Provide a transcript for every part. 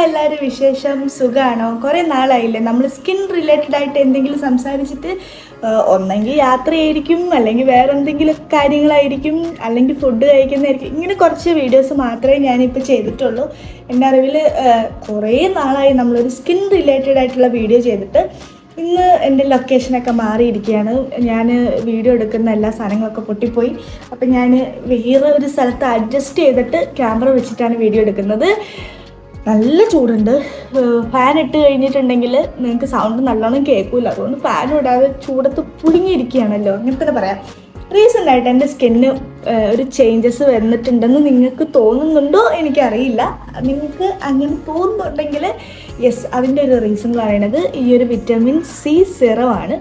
എല്ലാവരും വിശേഷം? സുഖമാണോ? കുറേ നാളായില്ലേ നമ്മൾ സ്കിൻ റിലേറ്റഡ് ആയിട്ട് എന്തെങ്കിലും സംസാരിച്ചിട്ട്. ഒന്നെങ്കിൽ യാത്രയായിരിക്കും, അല്ലെങ്കിൽ വേറെ എന്തെങ്കിലും കാര്യങ്ങളായിരിക്കും, അല്ലെങ്കിൽ ഫുഡ് കഴിക്കുന്നതായിരിക്കും. ഇങ്ങനെ കുറച്ച് വീഡിയോസ് മാത്രമേ ഞാനിപ്പോൾ ചെയ്തിട്ടുള്ളൂ. എൻ്റെ അറിവിൽ കുറേ നാളായി നമ്മളൊരു സ്കിൻ റിലേറ്റഡ് ആയിട്ടുള്ള വീഡിയോ ചെയ്തിട്ട്. ഇന്ന് എൻ്റെ ലൊക്കേഷനൊക്കെ മാറിയിരിക്കുകയാണ്. ഞാൻ വീഡിയോ എടുക്കുന്ന എല്ലാ സാധനങ്ങളൊക്കെ പൊട്ടിപ്പോയി. അപ്പം ഞാൻ വേറെ ഒരു സ്ഥലത്ത് അഡ്ജസ്റ്റ് ചെയ്തിട്ട് ക്യാമറ വെച്ചിട്ടാണ് വീഡിയോ എടുക്കുന്നത്. നല്ല ചൂടുണ്ട്. ഫാൻ ഇട്ട് കഴിഞ്ഞിട്ടുണ്ടെങ്കിൽ നിങ്ങൾക്ക് സൗണ്ട് നല്ലോണം കേൾക്കില്ല. അതുകൊണ്ട് ഫാൻ ഇടാതെ ചൂടത്ത് പുഴുങ്ങിയിരിക്കുകയാണല്ലോ, അങ്ങനെ തന്നെ പറയാം. റീസെൻ്റായിട്ട് എൻ്റെ സ്കിന്ന് ഒരു ചേഞ്ചസ് വന്നിട്ടുണ്ടെന്ന് നിങ്ങൾക്ക് തോന്നുന്നുണ്ടോ എനിക്കറിയില്ല. നിങ്ങൾക്ക് അങ്ങനെ തോന്നുന്നുണ്ടെങ്കിൽ യെസ്, അതിൻ്റെ ഒരു റീസൺ എന്ന് പറയുന്നത് ഈ ഒരു വിറ്റമിൻ സി സിറമാണ്.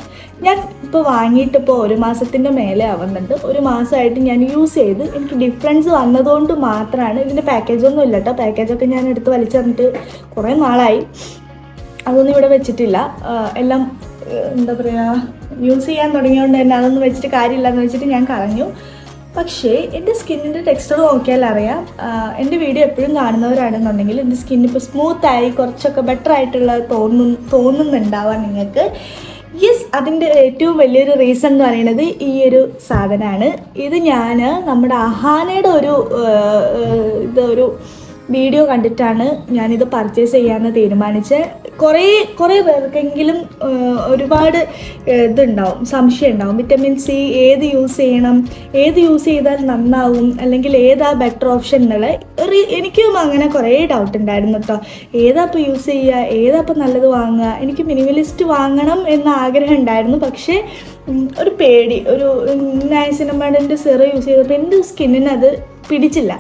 ഞാൻ ഇപ്പോൾ വാങ്ങിയിട്ടിപ്പോൾ 1 മാസത്തിൻ്റെ മേലെ ആവുന്നുണ്ട്. 1 മാസമായിട്ട് ഞാൻ യൂസ് ചെയ്ത് എനിക്ക് ഡിഫറൻസ് വന്നതുകൊണ്ട് മാത്രമാണ്. ഇതിൻ്റെ പാക്കേജൊന്നും ഇല്ല കേട്ടോ. പാക്കേജൊക്കെ ഞാൻ എടുത്ത് വലിച്ചെറിഞ്ഞിട്ട് കുറേ നാളായി. അതൊന്നും ഇവിടെ വെച്ചിട്ടില്ല. എല്ലാം എന്താ പറയുക, യൂസ് ചെയ്യാൻ തുടങ്ങിയതുകൊണ്ട് തന്നെ അതൊന്നും വെച്ചിട്ട് കാര്യമില്ലെന്ന് വെച്ചിട്ട് ഞാൻ കളഞ്ഞു. പക്ഷേ എൻ്റെ സ്കിന്നിൻ്റെ ടെക്സ്ചർ നോക്കിയാൽ അറിയാം. എൻ്റെ വീഡിയോ എപ്പോഴും കാണുന്നവരാണെന്നുണ്ടെങ്കിൽ എൻ്റെ സ്കിന്നിപ്പോൾ സ്മൂത്തായി കുറച്ചൊക്കെ ബെറ്റർ ആയിട്ടുള്ള തോന്നുന്നുണ്ടാവാം നിങ്ങൾക്ക്. യെസ്, അതിൻ്റെ ഏറ്റവും വലിയൊരു റീസൺ എന്ന് പറയുന്നത് ഈ ഒരു സാധനമാണ്. ഇത് ഞാൻ നമ്മുടെ അഹാനയുടെ ഒരു വീഡിയോ കണ്ടിട്ടാണ് ഞാനിത് പർച്ചേസ് ചെയ്യാമെന്ന് തീരുമാനിച്ചത്. കുറേ പേർക്കെങ്കിലും ഒരുപാട് ഇതുണ്ടാവും, സംശയം ഉണ്ടാവും. വിറ്റമിൻ സി ഏത് യൂസ് ചെയ്യണം, ഏത് യൂസ് ചെയ്താൽ നന്നാവും, അല്ലെങ്കിൽ ഏതാ ബെറ്റർ ഓപ്ഷൻ എന്നുള്ള എനിക്കും അങ്ങനെ കുറേ ഡൗട്ട് ഉണ്ടായിരുന്നു കേട്ടോ. ഏതാ ഇപ്പോൾ യൂസ് ചെയ്യുക, ഏതാ ഇപ്പോൾ നല്ലത് വാങ്ങുക. എനിക്ക് മിനിമലിസ്റ്റ് വാങ്ങണം എന്ന ആഗ്രഹം ഉണ്ടായിരുന്നു. പക്ഷേ ഒരു പേടി, ഒരു നൈസിനമൈഡിൻ്റെ സിറം യൂസ് ചെയ്തപ്പോൾ എൻ്റെ സ്കിന്നിന് അത് പിടിച്ചില്ല.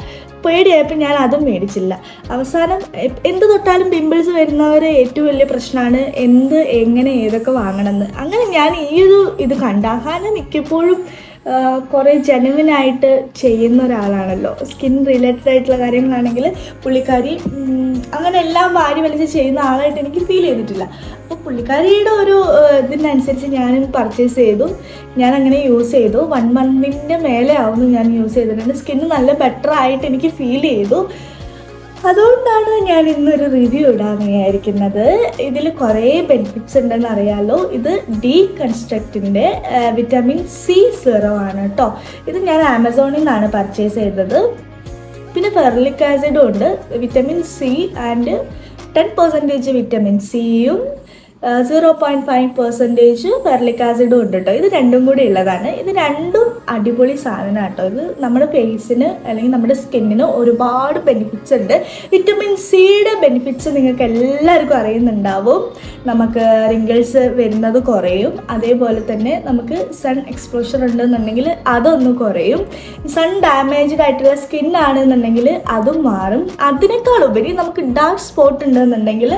പേടിയായപ്പോൾ ഞാൻ അതും മേടിച്ചില്ല. അവസാനം എന്ത് തൊട്ടാലും പിമ്പിൾസ് വരുന്നവരെ ഏറ്റവും വലിയ പ്രശ്നമാണ് എങ്ങനെ ഏതൊക്കെ വാങ്ങണമെന്ന്. അങ്ങനെ ഞാൻ ഇത് കണ്ടാൽ മിക്കപ്പോഴും കുറേ ജെനുവിനായിട്ട് ചെയ്യുന്ന ഒരാളാണല്ലോ. സ്കിൻ റിലേറ്റഡ് ആയിട്ടുള്ള കാര്യങ്ങളാണെങ്കിൽ പുള്ളിക്കാരി അങ്ങനെ എല്ലാം വാരി വലിച്ച് ചെയ്യുന്ന ആളായിട്ട് എനിക്ക് ഫീൽ ചെയ്തിട്ടില്ല. അപ്പോൾ പുള്ളിക്കാരിയുടെ ഒരു ഇതിനനുസരിച്ച് ഞാൻ പർച്ചേസ് ചെയ്തു. ഞാൻ അങ്ങനെ യൂസ് ചെയ്തു. 1 മന്തിൻ്റെ മേലെ ആവുന്നു ഞാൻ യൂസ് ചെയ്തിട്ടുണ്ട്. സ്കിന്ന് നല്ല ബെറ്റർ ആയിട്ട് എനിക്ക് ഫീൽ ചെയ്തു. അതുകൊണ്ടാണ് ഞാൻ ഇന്നൊരു റിവ്യൂ ഇടാൻ വിചാരിക്കുന്നത്. ഇതിൽ കുറേ ബെനിഫിറ്റ്സ് ഉണ്ടെന്ന് അറിയാമല്ലോ. ഇത് ഡീകൺസ്ട്രക്റ്റിൻ്റെ വിറ്റമിൻ സി സിറമാണ് കേട്ടോ. ഇത് ഞാൻ ആമസോണിൽ നിന്നാണ് പർച്ചേസ് ചെയ്തത്. പിന്നെ ഫെർലിക് ആസിഡും ഉണ്ട്. വിറ്റമിൻ സി ആൻഡ് 10% വിറ്റമിൻ സിയും 0.5% ഫെർലിക് ആസിഡും ഉണ്ട് കേട്ടോ. ഇത് രണ്ടും കൂടി ഉള്ളതാണ്. ഇത് രണ്ടും അടിപൊളി സാധനം കേട്ടോ. ഇത് നമ്മുടെ ഫേസിന് അല്ലെങ്കിൽ നമ്മുടെ സ്കിന്നിന് ഒരുപാട് ബെനിഫിറ്റ്സ് ഉണ്ട്. വിറ്റമിൻ സിയുടെ ബെനിഫിറ്റ്സ് നിങ്ങൾക്ക് എല്ലാവർക്കും അറിയുന്നുണ്ടാവും. നമുക്ക് റിങ്കിൾസ് വരുന്നത് കുറയും. അതേപോലെ തന്നെ നമുക്ക് സൺ എക്സ്പോഷർ ഉണ്ടെന്നുണ്ടെങ്കിൽ അതൊന്ന് കുറയും. സൺ ഡാമേജ്ഡ് ആയിട്ടുള്ള സ്കിന്നാണെന്നുണ്ടെങ്കിൽ അതും മാറും. അതിനേക്കാൾ ഉപരി നമുക്ക് ഡാർക്ക് സ്പോട്ട് ഉണ്ടെന്നുണ്ടെങ്കിൽ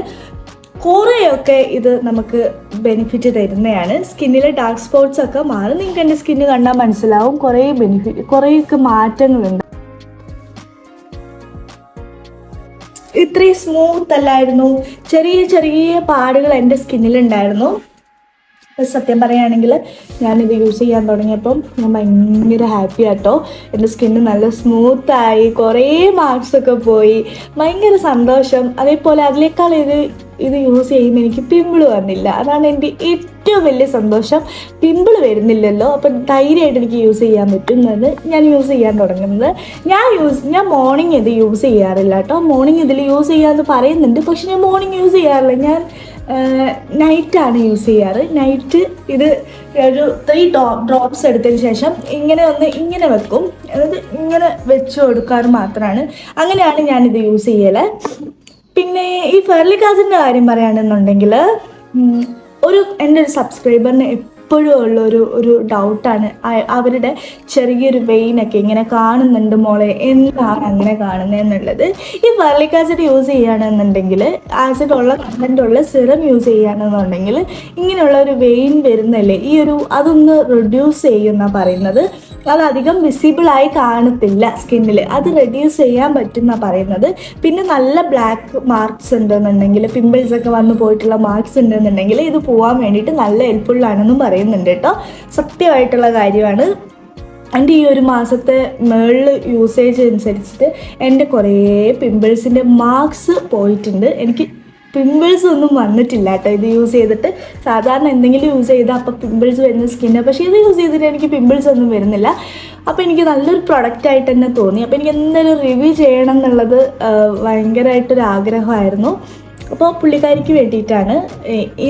കുറേയൊക്കെ ഇത് നമുക്ക് ബെനിഫിറ്റ് തരുന്നതാണ്. സ്കിന്നിലെ ഡാർക്ക് സ്പോട്ട്സ് ഒക്കെ മാറും. നിങ്ങൾക്ക് എൻ്റെ സ്കിന്ന് കണ്ടാൽ മനസ്സിലാവും. കുറേയൊക്കെ മാറ്റങ്ങളുണ്ട്. ഇത്രയും സ്മൂത്ത് അല്ലായിരുന്നു. ചെറിയ പാടുകൾ എൻ്റെ സ്കിന്നിലുണ്ടായിരുന്നു. സത്യം പറയുകയാണെങ്കിൽ ഞാനിത് യൂസ് ചെയ്യാൻ തുടങ്ങിയപ്പം ഞാൻ ഭയങ്കര ഹാപ്പി ആട്ടോ. എൻ്റെ സ്കിന്ന് നല്ല സ്മൂത്തായി, കുറേ മാർക്സൊക്കെ പോയി, ഭയങ്കര സന്തോഷം. അതേപോലെ അതിനേക്കാൾ ഇത് യൂസ് ചെയ്യുമ്പോൾ എനിക്ക് പിമ്പിൾ വന്നില്ല. അതാണ് എൻ്റെ ഏറ്റവും വലിയ സന്തോഷം. പിമ്പിൾ വരുന്നില്ലല്ലോ, അപ്പം ധൈര്യമായിട്ട് എനിക്ക് യൂസ് ചെയ്യാൻ പറ്റുന്നത് ഞാൻ യൂസ് ചെയ്യാൻ തുടങ്ങുന്നത്. ഞാൻ മോർണിംഗ് ഇത് യൂസ് ചെയ്യാറില്ല കേട്ടോ. മോർണിംഗ് ഇതിൽ യൂസ് ചെയ്യാമെന്ന് പറയുന്നുണ്ട്, പക്ഷെ ഞാൻ മോർണിംഗ് യൂസ് ചെയ്യാറില്ല. ഞാൻ നൈറ്റാണ് യൂസ് ചെയ്യാറ്. നൈറ്റ് ഇത് ഒരു 3 ഡ്രോപ്സ് എടുത്തതിന് ശേഷം ഇങ്ങനെ വെക്കും. അതായത് ഇങ്ങനെ വെച്ച് കൊടുക്കാറ് മാത്രമാണ്. അങ്ങനെയാണ് ഞാനിത് യൂസ് ചെയ്യല്. പിന്നെ ഈ ഫെർലിക് ആസിഡിൻ്റെ കാര്യം പറയുകയാണെന്നുണ്ടെങ്കിൽ എൻ്റെ ഒരു സബ്സ്ക്രൈബറിന് എപ്പോഴും ഉള്ളൊരു ഡൗട്ടാണ്. അവരുടെ ചെറിയൊരു വെയിനൊക്കെ ഇങ്ങനെ കാണുന്നുണ്ട് മോളെ, എന്താണ് അങ്ങനെ കാണുന്നതെന്നുള്ളത്. ഈ ഫെർലിക് ആസിഡ് യൂസ് ചെയ്യുകയാണെന്നുണ്ടെങ്കിൽ, ആസിഡ് ഉള്ള കണ്ടൻ്റ് ഉള്ള സിറം യൂസ് ചെയ്യുകയാണെന്നുണ്ടെങ്കിൽ ഇങ്ങനെയുള്ള ഒരു വെയിൻ വരുന്നല്ലേ, അതൊന്ന് റിഡ്യൂസ് ചെയ്യുമെന്നാണ് പറയുന്നത്. അതധികം വിസിബിളായി കാണത്തില്ല സ്കിന്നിൽ. അത് റെഡ്യൂസ് ചെയ്യാൻ പറ്റുമെന്നാണ് പറയുന്നത്. പിന്നെ നല്ല ബ്ലാക്ക് മാർക്സ് ഉണ്ടെന്നുണ്ടെങ്കിൽ, പിമ്പിൾസൊക്കെ വന്നു പോയിട്ടുള്ള മാർക്സ് ഉണ്ടെന്നുണ്ടെങ്കിൽ ഇത് പോകാൻ വേണ്ടിയിട്ട് നല്ല ഹെൽപ്ഫുള്ളാണെന്നും പറയുന്നുണ്ട് കേട്ടോ. സത്യമായിട്ടുള്ള കാര്യമാണ്. എൻ്റെ ഈ ഒരു മാസത്തെ മേളിൽ യൂസേജ് അനുസരിച്ചിട്ട് എൻ്റെ കുറേ പിമ്പിൾസിൻ്റെ മാർക്സ് പോയിട്ടുണ്ട്. എനിക്ക് പിമ്പിൾസ് ഒന്നും വന്നിട്ടില്ല കേട്ടോ ഇത് യൂസ് ചെയ്തിട്ട്. സാധാരണ എന്തെങ്കിലും യൂസ് ചെയ്താൽ അപ്പോൾ പിമ്പിൾസ് വരുന്ന സ്കിന്ന്, പക്ഷേ ഇത് യൂസ് ചെയ്തിട്ട് എനിക്ക് പിമ്പിൾസ് ഒന്നും വരുന്നില്ല. അപ്പോൾ എനിക്ക് നല്ലൊരു പ്രൊഡക്റ്റായിട്ട് തന്നെ തോന്നി. അപ്പോൾ എനിക്ക് എന്തായാലും റിവ്യൂ ചെയ്യണം എന്നുള്ളത് ഭയങ്കരമായിട്ടൊരു ആഗ്രഹമായിരുന്നു. അപ്പോൾ പുള്ളിക്കാരിക്ക് വേണ്ടിയിട്ടാണ്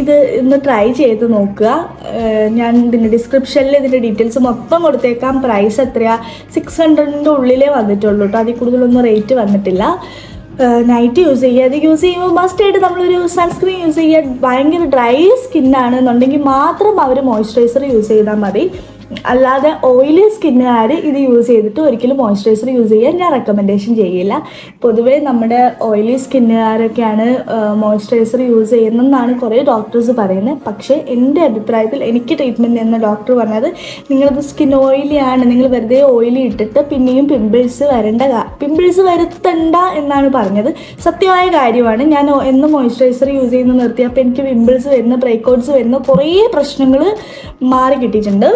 ഇത് ഇന്ന് ട്രൈ ചെയ്ത് നോക്കുക. ഞാൻ ഇതിൻ്റെ ഡിസ്ക്രിപ്ഷനിൽ ഇതിൻ്റെ ഡീറ്റെയിൽസ് മൊത്തം കൊടുത്തേക്കാം. പ്രൈസ് എത്രയാണ്, 600 ഉള്ളിലേ വന്നിട്ടുള്ളൂ കേട്ടോ, അതിൽ കൂടുതലൊന്നും റേറ്റ് വന്നിട്ടില്ല. നൈറ്റ് യൂസ് ചെയ്യുക. അത് യൂസ് ചെയ്യുമ്പോൾ മസ്റ്റായിട്ട് നമ്മളൊരു സൺസ്ക്രീൻ യൂസ് ചെയ്യുക. ഭയങ്കര ഡ്രൈ സ്കിന്നാണെന്നുണ്ടെങ്കിൽ മാത്രം അവർ മോയ്സ്ചറൈസർ യൂസ് ചെയ്താൽ മതി. അല്ലാതെ ഓയിലി സ്കിന്നുകാർ ഇത് യൂസ് ചെയ്തിട്ട് ഒരിക്കലും മോയ്സ്ചറൈസർ യൂസ് ചെയ്യാൻ ഞാൻ റെക്കമെൻഡേഷൻ ചെയ്യില്ല. പൊതുവേ നമ്മുടെ ഓയിലി സ്കിന്നുകാരൊക്കെയാണ് മോയ്സ്ചറൈസർ യൂസ് ചെയ്യുന്നതെന്നാണ് കുറേ ഡോക്ടേഴ്സ് പറയുന്നത്. പക്ഷേ എൻ്റെ അഭിപ്രായത്തിൽ എനിക്ക് ട്രീറ്റ്മെൻറ്റ് ചെയ്യുന്ന ഡോക്ടർ പറഞ്ഞത്, നിങ്ങളത് സ്കിൻ ഓയിലിയാണ്, നിങ്ങൾ വെറുതെ ഓയിലി ഇട്ടിട്ട് പിന്നെയും പിമ്പിൾസ് വരുത്തണ്ട എന്നാണ് പറഞ്ഞത്. സത്യമായ കാര്യമാണ്. ഞാൻ എന്നും മോയ്സ്ചറൈസർ യൂസ് ചെയ്യുന്ന നിർത്തിയപ്പോൾ എനിക്ക് പിമ്പിൾസ് വരുന്ന, ബ്രേക്കൗട്ട്സ് വരുന്ന കുറേ പ്രശ്നങ്ങൾ മാറി കിട്ടിയിട്ടുണ്ട്.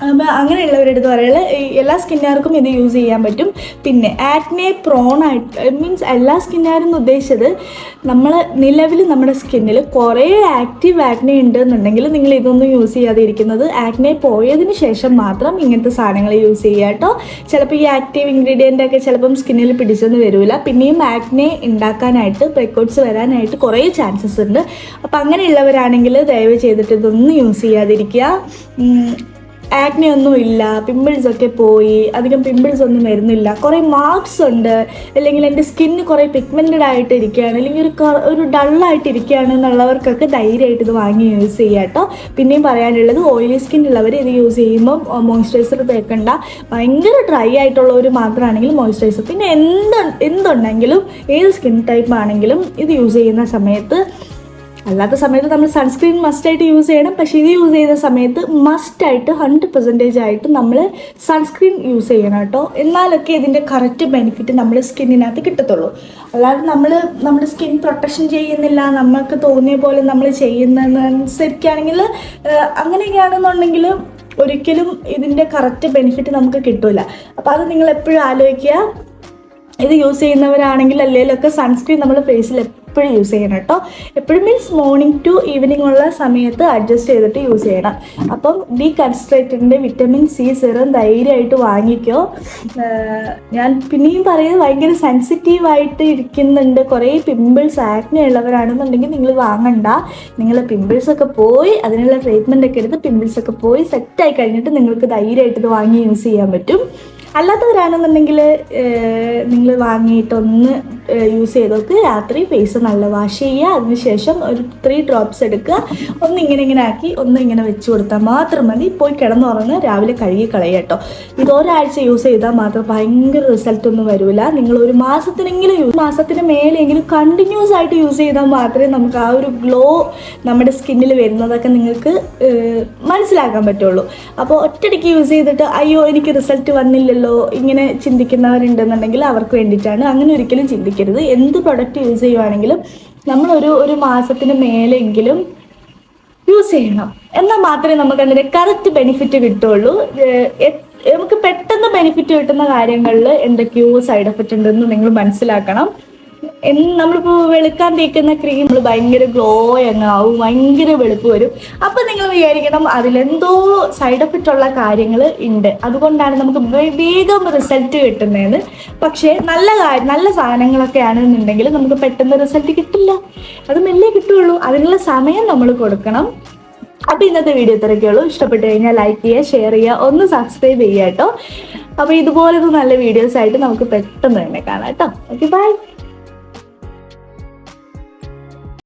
അപ്പോൾ അങ്ങനെയുള്ളവരുടെ അടുത്ത് പറയുന്നത് എല്ലാ സ്കിന്നുകാർക്കും ഇത് യൂസ് ചെയ്യാൻ പറ്റും. പിന്നെ ആക്നെ പ്രോൺ ആയിട്ട്, മീൻസ് എല്ലാ സ്കിന്നുകാരും ഉദ്ദേശിച്ചത് നമ്മൾ നിലവിൽ നമ്മുടെ സ്കിന്നിൽ കുറേ ആക്റ്റീവ് ആക്നെ ഉണ്ടെന്നുണ്ടെങ്കിൽ നിങ്ങൾ ഇതൊന്നും യൂസ് ചെയ്യാതെ ഇരിക്കുന്നത്. ആക്നെ പോയതിന് ശേഷം മാത്രം ഇങ്ങനത്തെ സാധനങ്ങൾ യൂസ് ചെയ്യുക കേട്ടോ. ചിലപ്പോൾ ഈ ആക്റ്റീവ് ഇൻഗ്രീഡിയൻ്റ് ഒക്കെ ചിലപ്പം സ്കിന്നിൽ പിടിച്ചെന്ന് വരില്ല. പിന്നെയും ആക്നെ ഉണ്ടാക്കാനായിട്ട്, ബ്രേക്കൗട്ട്സ് വരാനായിട്ട് കുറേ ചാൻസസ് ഉണ്ട്. അപ്പോൾ അങ്ങനെയുള്ളവരാണെങ്കിൽ ദയവ് ചെയ്തിട്ട് ഇതൊന്നും യൂസ് ചെയ്യാതിരിക്കുക. ആക്നെ ഒന്നും ഇല്ല, പിമ്പിൾസൊക്കെ പോയി, അധികം പിമ്പിൾസ് ഒന്നും വരുന്നില്ല, കുറേ മാർക്സ് ഉണ്ട്, അല്ലെങ്കിൽ എൻ്റെ സ്കിന്ന് കുറേ പിഗ്മെൻറ്റഡ് ആയിട്ട് ഇരിക്കുകയാണ്, അല്ലെങ്കിൽ ഒരു ഡള്ളായിട്ട് ഇരിക്കുകയാണ് എന്നുള്ളവർക്കൊക്കെ ധൈര്യമായിട്ട് ഇത് വാങ്ങി യൂസ് ചെയ്യുക കേട്ടോ. പിന്നെയും പറയാനുള്ളത്, ഓയിലി സ്കിൻ ഉള്ളവർ ഇത് യൂസ് ചെയ്യുമ്പോൾ മോയ്സ്ചറൈസർ തേക്കണ്ട. ഭയങ്കര ഡ്രൈ ആയിട്ടുള്ളവർ മാത്രമാണെങ്കിൽ മോയ്സ്ചറൈസർ. പിന്നെ എന്തുണ്ടെങ്കിലും ഏത് സ്കിൻ ടൈപ്പ് ആണെങ്കിലും ഇത് യൂസ് ചെയ്യുന്ന സമയത്ത്, അല്ലാത്ത സമയത്ത് നമ്മൾ സൺസ്ക്രീൻ മസ്റ്റായിട്ട് യൂസ് ചെയ്യണം. പക്ഷേ ഇത് യൂസ് ചെയ്യുന്ന സമയത്ത് മസ്റ്റായിട്ട് 100% ആയിട്ട് നമ്മൾ സൺസ്ക്രീൻ യൂസ് ചെയ്യണം കേട്ടോ. എന്നാലൊക്കെ ഇതിൻ്റെ കറക്റ്റ് ബെനിഫിറ്റ് നമ്മുടെ സ്കിന്നിനകത്ത് കിട്ടത്തുള്ളൂ. അല്ലാതെ നമ്മുടെ സ്കിൻ പ്രൊട്ടക്ഷൻ ചെയ്യുന്നില്ല, നമ്മൾക്ക് തോന്നിയ പോലെ നമ്മൾ ചെയ്യുന്നതനുസരിക്കുകയാണെങ്കിൽ, അങ്ങനെയൊക്കെയാണെന്നുണ്ടെങ്കിൽ ഒരിക്കലും ഇതിൻ്റെ കറക്റ്റ് ബെനിഫിറ്റ് നമുക്ക് കിട്ടില്ല. അപ്പോൾ അത് നിങ്ങൾ എപ്പോഴും ആലോചിക്കുക. ഇത് യൂസ് ചെയ്യുന്നവരാണെങ്കിൽ അല്ലെങ്കിലൊക്കെ സൺസ്ക്രീൻ നമ്മൾ ഫേസിൽ എപ്പോഴും യൂസ് ചെയ്യണം കേട്ടോ. എപ്പോഴും മീൻസ് മോർണിംഗ് ടു ഈവനിങ് ഉള്ള സമയത്ത് അഡ്ജസ്റ്റ് ചെയ്തിട്ട് യൂസ് ചെയ്യണം. അപ്പം ബി കൺസ്ട്രേറ്റഡിൻ്റെ വിറ്റമിൻ സി സിറം ധൈര്യമായിട്ട് വാങ്ങിക്കോ. ഞാൻ പിന്നെയും പറയുന്നത്, ഭയങ്കര സെൻസിറ്റീവായിട്ട് ഇരിക്കുന്നുണ്ട്, കുറേ പിമ്പിൾസ് ആക്നെ ഉള്ളവരാണെന്നുണ്ടെങ്കിൽ നിങ്ങൾ വാങ്ങണ്ട. നിങ്ങളെ പിമ്പിൾസൊക്കെ പോയി അതിനുള്ള ട്രീറ്റ്മെൻ്റ് ഒക്കെ എടുത്ത് പിമ്പിൾസൊക്കെ പോയി സെറ്റായി കഴിഞ്ഞിട്ട് നിങ്ങൾക്ക് ധൈര്യമായിട്ട് ഇത് വാങ്ങി യൂസ് ചെയ്യാൻ പറ്റും. അല്ലാത്തവരാണെന്നുണ്ടെങ്കിൽ നിങ്ങൾ വാങ്ങിയിട്ടൊന്ന് യൂസ് ചെയ്തോക്ക്. രാത്രി ഫേസ് നല്ല വാഷ് ചെയ്യുക. അതിനുശേഷം ഒരു 3 ഡ്രോപ്സ് എടുക്കുക. ഒന്ന് ഇങ്ങനെ ആക്കി ഒന്ന് ഇങ്ങനെ വെച്ച് കൊടുത്താൽ മാത്രം മതി. പോയി കിടന്നുറങ്ങുക, രാവിലെ കഴുകി കളയുക കേട്ടോ. ഇത് ഒരാഴ്ച യൂസ് ചെയ്താൽ മാത്രം ഭയങ്കര റിസൾട്ടൊന്നും വരില്ല. നിങ്ങൾ ഒരു മാസത്തിന് മേലെങ്കിലും കണ്ടിന്യൂസ് ആയിട്ട് യൂസ് ചെയ്താൽ മാത്രമേ നമുക്ക് ആ ഒരു ഗ്ലോ നമ്മുടെ സ്കിന്നിൽ വരുന്നതൊക്കെ നിങ്ങൾക്ക് മനസ്സിലാക്കാൻ പറ്റുള്ളൂ. അപ്പോൾ ഒറ്റയടിക്ക് യൂസ് ചെയ്തിട്ട് അയ്യോ എനിക്ക് റിസൾട്ട് വന്നില്ലല്ലോ ഇങ്ങനെ ചിന്തിക്കുന്നവരുണ്ടെന്നുണ്ടെങ്കിൽ അവർക്ക് വേണ്ടിയിട്ടാണ്. അങ്ങനെ ഒരിക്കലും ചിന്തിക്കരുത്. എന്ത് പ്രൊഡക്റ്റ് യൂസ് ചെയ്യുവാണെങ്കിലും നമ്മൾ ഒരു മാസത്തിന് മേലെങ്കിലും യൂസ് ചെയ്യണം. എന്നാൽ മാത്രമേ നമുക്ക് അതിൻ്റെ കറക്റ്റ് ബെനിഫിറ്റ് കിട്ടുള്ളൂ. നമുക്ക് പെട്ടെന്ന് ബെനിഫിറ്റ് കിട്ടുന്ന കാര്യങ്ങളിൽ എന്തൊക്കെയോ സൈഡ് എഫക്റ്റ് ഉണ്ടെന്ന് നിങ്ങൾ മനസ്സിലാക്കണം. നമ്മളിപ്പോൾ വെളുക്കാൻ തേക്കുന്ന ക്രീം നമ്മൾ ഭയങ്കര ഗ്ലോ അങ്ങാവും, ഭയങ്കര വെളുപ്പ് വരും. അപ്പം നിങ്ങൾ വിചാരിക്കണം അതിലെന്തോ സൈഡ് എഫക്റ്റ് ഉള്ള കാര്യങ്ങൾ ഉണ്ട്, അതുകൊണ്ടാണ് നമുക്ക് വേഗം റിസൾട്ട് കിട്ടുന്നതെന്ന്. പക്ഷേ നല്ല സാധനങ്ങളൊക്കെ ആണെന്നുണ്ടെങ്കിൽ നമുക്ക് പെട്ടെന്ന് റിസൾട്ട് കിട്ടില്ല, അത് മെല്ലെ കിട്ടുള്ളൂ. അതിനുള്ള സമയം നമ്മൾ കൊടുക്കണം. അപ്പോൾ ഇന്നത്തെ വീഡിയോ ഇത്രയൊക്കെയുള്ളൂ. ഇഷ്ടപ്പെട്ട് കഴിഞ്ഞാൽ ലൈക്ക് ചെയ്യുക, ഷെയർ ചെയ്യുക, ഒന്ന് സബ്സ്ക്രൈബ് ചെയ്യുക കേട്ടോ. അപ്പോൾ ഇതുപോലൊരു നല്ല വീഡിയോസ് ആയിട്ട് നമുക്ക് പെട്ടെന്ന് തന്നെ കാണാം കേട്ടോ. Okay, by.